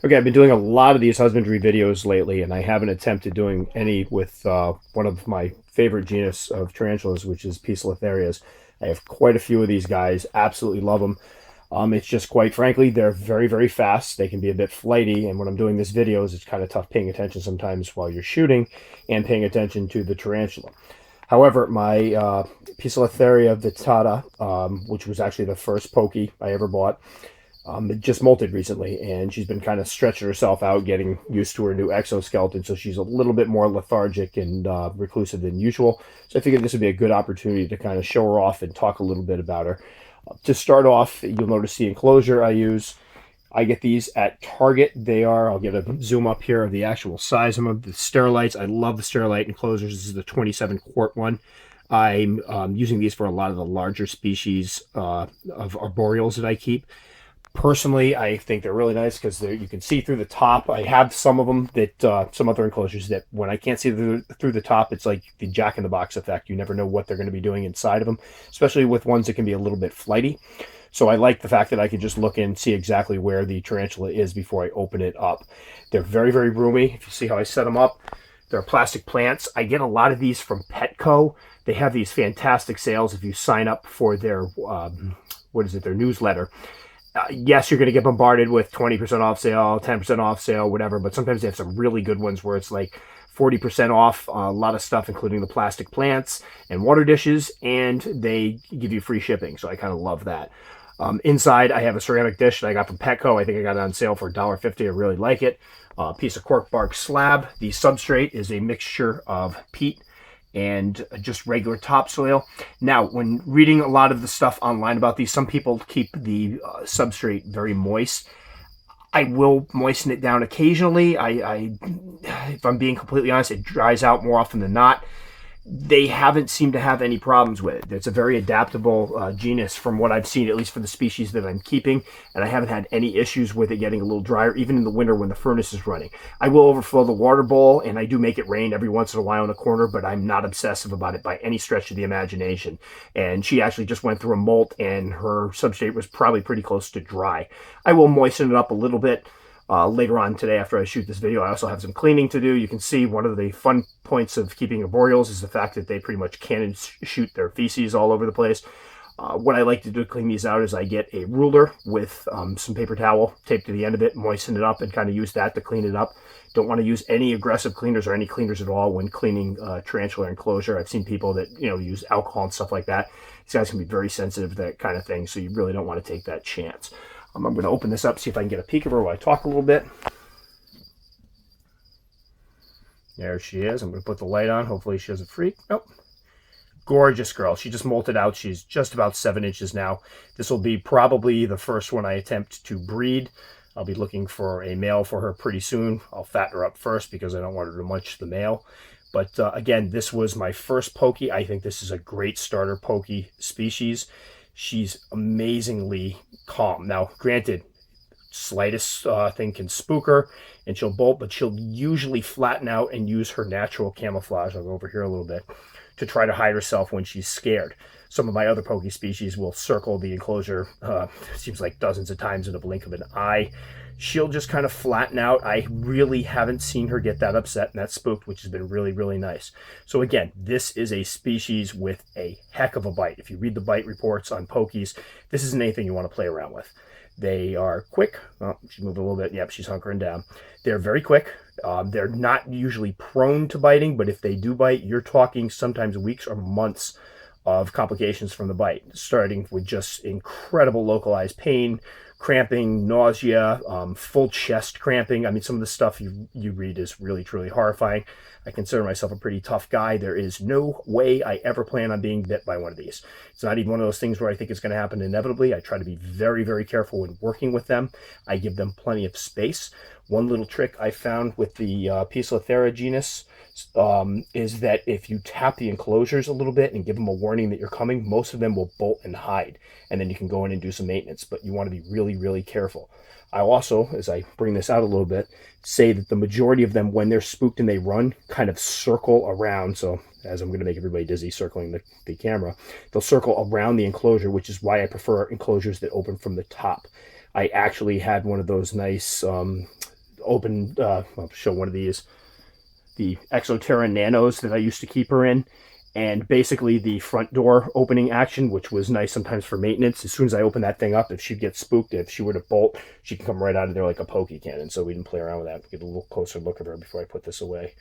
Okay, I've been doing a lot of these husbandry videos lately, and I haven't attempted doing any with one of my favorite genus of tarantulas, which is Poecilotherias. I have quite a few of these guys, absolutely love them. It's just quite frankly, they're very, very fast. They can be a bit flighty, and when I'm doing these videos, it's kind of tough paying attention sometimes while you're shooting and paying attention to the tarantula. However, my Poecilotheria vittata, which was actually the first pokie I ever bought, it just molted recently, and she's been kind of stretching herself out, getting used to her new exoskeleton, so she's a little bit more lethargic and reclusive than usual. So I figured this would be a good opportunity to kind of show her off and talk a little bit about her. To start off, you'll notice the enclosure I use. I get these at Target. I'll get a zoom up here of the actual size of them. The Sterile Lights, I love the Sterile Light Enclosures. This is the 27 quart one. I'm using these for a lot of the larger species of arboreals that I keep. Personally, I think they're really nice because you can see through the top. I have some of them that some other enclosures that when I can't see through the top, it's like the Jack in the Box effect. You never know what they're going to be doing inside of them, especially with ones that can be a little bit flighty. So I like the fact that I can just look and see exactly where the tarantula is before I open it up. They're very, very roomy. If you see how I set them up, they're plastic plants. I get a lot of these from Petco. They have these fantastic sales if you sign up for their, their newsletter. Yes, you're going to get bombarded with 20% off sale, 10% off sale, whatever, but sometimes they have some really good ones where it's like 40% off a lot of stuff, including the plastic plants and water dishes, and they give you free shipping, so I kind of love that. Inside, I have a ceramic dish that I got from Petco. I think I got it on sale for $1.50. I really like it. A piece of cork bark slab. The substrate is a mixture of peat and just regular topsoil. Now, when reading a lot of the stuff online about these, some people keep the substrate very moist. I will moisten it down occasionally. If I'm being completely honest, it dries out more often than not. They haven't seemed to have any problems with it. It's a very adaptable genus from what I've seen, at least for the species that I'm keeping, and I haven't had any issues with it getting a little drier, even in the winter when the furnace is running. I will overflow the water bowl, and I do make it rain every once in a while in a corner, but I'm not obsessive about it by any stretch of the imagination. And she actually just went through a molt, and her substrate was probably pretty close to dry. I will moisten it up a little bit. Later on today after I shoot this video. I also have some cleaning to do. You can see one of the fun points of keeping arboreals is the fact that they pretty much can and shoot their feces all over the place. What I like to do to clean these out is I get a ruler with some paper towel taped to the end of it, moisten it up, and kind of use that to clean it up. Don't want to use any aggressive cleaners or any cleaners at all when cleaning tarantula enclosure. I've seen people that use alcohol and stuff like that. These guys can be very sensitive to that kind of thing, so you really don't want to take that chance. I'm going to open this up, see if I can get a peek of her while I talk a little bit. There she is. I'm going to put the light on. Hopefully she doesn't freak. Nope. Gorgeous girl. She just molted out. She's just about 7 inches now. This will be probably the first one I attempt to breed. I'll be looking for a male for her pretty soon. I'll fatten her up first because I don't want her to munch the male. But again, this was my first pokie. I think this is a great starter pokie species. She's amazingly calm. Now, granted, slightest thing can spook her and she'll bolt, but she'll usually flatten out and use her natural camouflage. I'll go over here a little bit to try to hide herself when she's scared. Some of my other pokie species will circle the enclosure, seems like dozens of times in a blink of an eye. She'll just kind of flatten out. I really haven't seen her get that upset and that spooked, which has been really, really nice. So again, this is a species with a heck of a bite. If you read the bite reports on pokies, this isn't anything you want to play around with. They are quick. Oh, she moved a little bit. Yep, she's hunkering down. They're very quick. They're not usually prone to biting, but if they do bite, you're talking sometimes weeks or months of complications from the bite, starting with just incredible localized pain, cramping, nausea, full chest cramping. I mean, some of the stuff you read is really, truly horrifying. I consider myself a pretty tough guy. There is no way I ever plan on being bit by one of these. It's not even one of those things where I think it's going to happen inevitably. I try to be very, very careful when working with them. I give them plenty of space. One little trick I found with the Poecilotheria genus is that if you tap the enclosures a little bit and give them a warning that you're coming, most of them will bolt and hide, and then you can go in and do some maintenance, but you want to be really, really careful. I also, as I bring this out a little bit, say that the majority of them, when they're spooked and they run, kind of circle around. So as I'm going to make everybody dizzy circling the camera, they'll circle around the enclosure, which is why I prefer enclosures that open from the top. I actually had one of those nice open, I'll show one of these, the Exoterra Nanos that I used to keep her in. And basically the front door opening action, which was nice sometimes for maintenance. As soon as I open that thing up, if she'd get spooked, if she were to bolt, she can come right out of there like a pokie cannon. So we didn't play around with that. Get a little closer look at her before I put this away.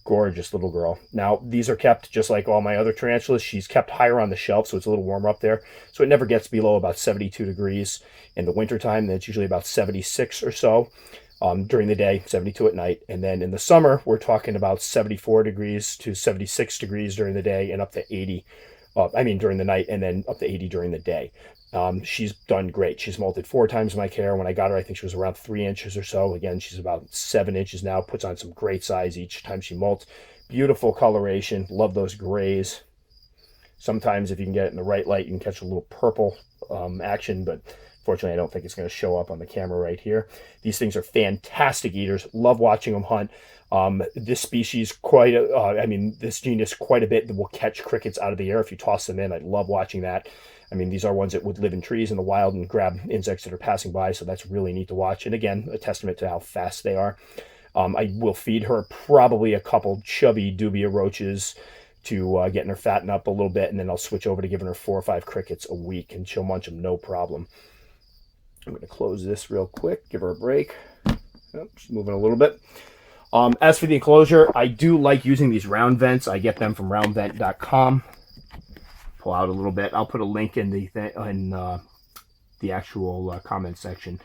Gorgeous little girl. Now, these are kept just like all my other tarantulas. She's kept higher on the shelf, so it's a little warmer up there. So it never gets below about 72 degrees in the wintertime. Then it's usually about 76 or so during the day, 72 at night. And then in the summer, we're talking about 74 degrees to 76 degrees during the day and up to 80. During the night, and then up to 80 during the day. She's done great. She's molted 4 times my care. When I got her, I think she was around 3 inches or so. Again, she's about 7 inches now. Puts on some great size each time she molts. Beautiful coloration. Love those grays. Sometimes if you can get it in the right light, you can catch a little purple action, but fortunately, I don't think it's going to show up on the camera right here. These things are fantastic eaters. Love watching them hunt. This species this genus quite a bit that will catch crickets out of the air if you toss them in. I love watching that. I mean, these are ones that would live in trees in the wild and grab insects that are passing by, so that's really neat to watch. And again, a testament to how fast they are. I will feed her probably a couple chubby dubia roaches to getting her fattened up a little bit, and then I'll switch over to giving her 4 or 5 crickets a week, and she'll munch them no problem. I'm going to close this real quick, give her a break. Oh, she's moving a little bit. As for the enclosure, I do like using these round vents. I get them from roundvent.com. Pull out a little bit. I'll put a link in the actual comment section.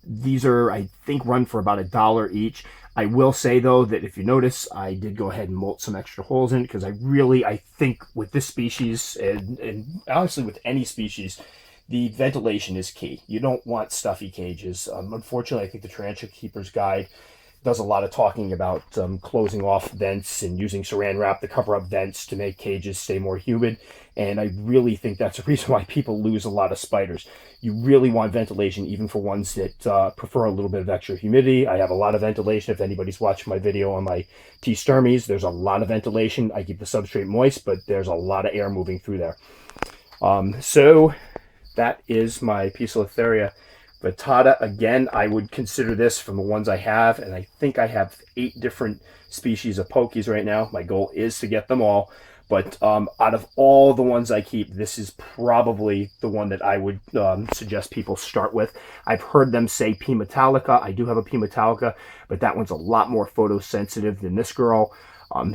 These are, I think, run for about $1 each. I will say, though, that if you notice, I did go ahead and molt some extra holes in it because I think with this species, and honestly with any species, the ventilation is key. You don't want stuffy cages. Unfortunately, I think the Tarantula Keeper's Guide does a lot of talking about closing off vents and using saran wrap to cover up vents to make cages stay more humid. And I really think that's a reason why people lose a lot of spiders. You really want ventilation, even for ones that prefer a little bit of extra humidity. I have a lot of ventilation. If anybody's watched my video on my T. sturmies, there's a lot of ventilation. I keep the substrate moist, but there's a lot of air moving through there. So that is my Poecilotheria vittata. Again, I would consider this from the ones I have, and I think I have 8 different species of pokies right now. My goal is to get them all, but out of all the ones I keep, this is probably the one that I would suggest people start with. I've heard them say P. metallica. I do have a P. metallica, but that one's a lot more photosensitive than this girl.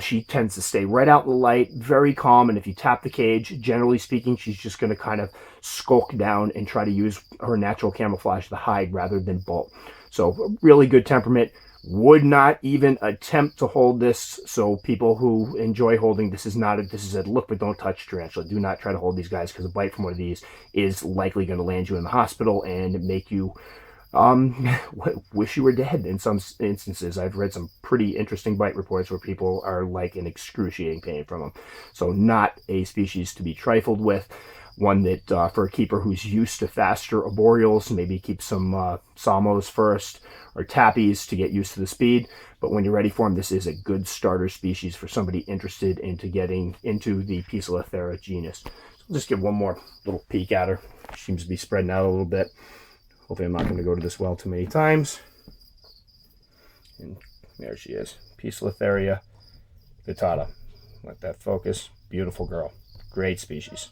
She tends to stay right out in the light, very calm, and if you tap the cage, generally speaking, she's just going to kind of skulk down and try to use her natural camouflage to hide rather than bolt. So really good temperament. Would not even attempt to hold this. So people who enjoy holding, this is a look but don't touch tarantula. Do not try to hold these guys because a bite from one of these is likely going to land you in the hospital and make you wish you were dead in some instances. I've read some pretty interesting bite reports where people are like in excruciating pain from them. So not a species to be trifled with. One that for a keeper who's used to faster arboreals, maybe keep some salmos first or tappies to get used to the speed. But when you're ready for them, this is a good starter species for somebody interested into getting into the Poecilotheria genus. So I'll just give one more little peek at her. She seems to be spreading out a little bit. Hopefully I'm not going to go to this well too many times. And there she is. Poecilotheria vittata. Let that focus. Beautiful girl. Great species.